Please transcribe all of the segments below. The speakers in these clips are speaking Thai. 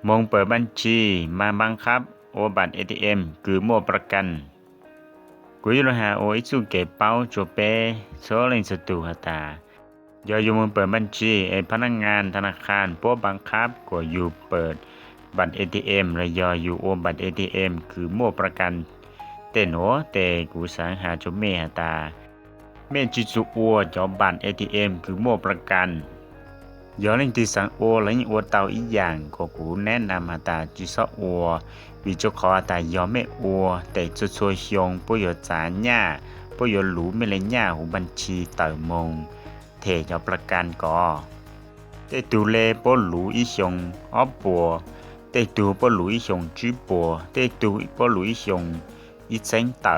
มงเปิดบัญชีมาบังคับโอบัตร ATM คือมั่วประกันกูยุโรหาโออิสุเก็บเป้าโจเป้โซเลนสตูหตายออยู่มึงเปิดบัญชีพนักงานธนาคารพวกบังคับก็อยู่เปิดบัตร ATM และยออยู่โอบัตร ATM คือมั่วประกันเต้นหัวแต่กูสังหาโจเมหตาเมจิจุอัวจอบัตร ATM คือมั่วประกันย้อนเล่นที่สังโอและยังอัวเตาอีกอย่างก็กูแนะนำหาตาจิซออัววิจขอตายอมไม่อัวแต่จะช่วยชงปุยจานหญ้าปุยหลูไม่เลยหญ้าหูบัญชีเติมมงเทยอประกันก็แต่ตูเลปหลูอีชงออปัวแต่ตูปหลูอีชงจีปัวแต่ตูปหลูอีชงอีเซงเตอ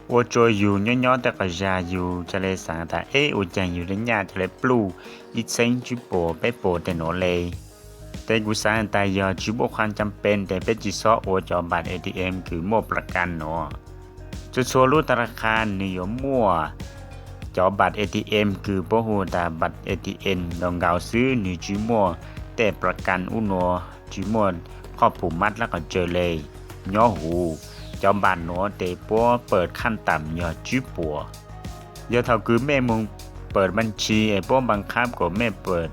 我做有nhỏ nhỏ的个家有，这里上台我讲有人家这里 blue 一整主播被播的哪里？แต่กูสร้างแต่ยอจุบความจำเป็นแต่เป็นจิซอโอจอบัตร ATM คือมั่วประกันเนาะจะชัวรู้ธนาคารนิยมมั่วจอบัตร ATM คือบ่ฮู้แต่บัตร ATM ดองเกาซื้อนี่จิมั่วแต่ประกันอุโนจิมั่วครอบผูมัดแล้วก็เจอเลยย่อหูจอบัตรเนาะแต่ปัวเปิดขั้นต่ำยอจุปัวยอเท่าคือแม่มึงเปิดบัญชีพวกบังคับก็แม่เปิด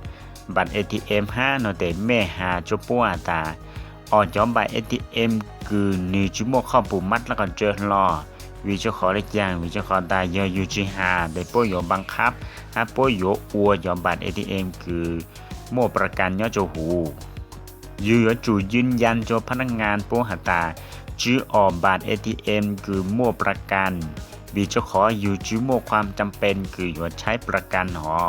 บัตร ATM 5เนาะแต่แม่หาจปัวตาออกจอมบัตร ATM คือนี่จิมั่วครอบผูมัดแล้วก็เจอรอวิจขอเล็กอย่างวิจขอตายอยูจีหาได้ป่วยยบังคับป่วยยอัวยอมบัตร ATM คือมั่วประกันยอโจหูยือจูยืนยันโจพนักงานป่วหตาจื้อออกบัตร ATM คือมั่วประกันวิจขออยู่จื้อมั่วความจำเป็นคืออยู่ใช้ประกันหอ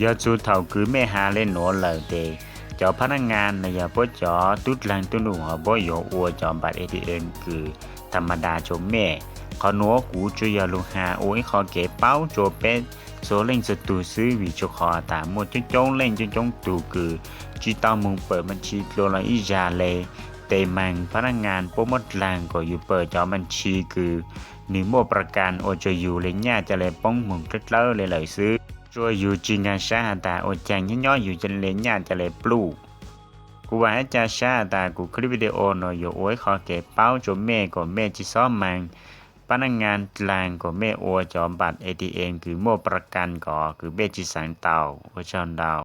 ยอจูเท่าคือไม่หาเล่นหนอเลยเดเจ้าพนักงานในยาป่วยจอตุดหลังตุนุหัวบ่ยอัวจอมบัตร ATM คือธรรมดาโจแม่ขอหนัวกูจุยาลุงหาโอ้ยขอเก็บเป้าโจเป็ดโซเล่งสตูซื้อวิจขอตามหมดจงเล่งจงตูคือจีตอมึงเปิดบัญชีโลละอีจาเลยแต่มังพนักงานโปรโมทลางก็อยู่เปิดจอบัญชีคือนิโมประกันโอจะอยู่เลยญ่าจะเลยป้องมึงเกล้อเลยซื้อช่วยอยู่จริงงานชาตาโอจังย่ออยู่จะเลยญ่าจะเลยปลูกกูว่าให้จะชาตากูคลิปวิดีโอหน่อยอยู่โอ้ยขอเก็บเป้าจนแม่ก็แม่จิซ้อมมังพนักงานกลางก็แม่โอจอมบัตร ATM คือโมประกันก็คือเบจิสังเต่าโอชอนดาว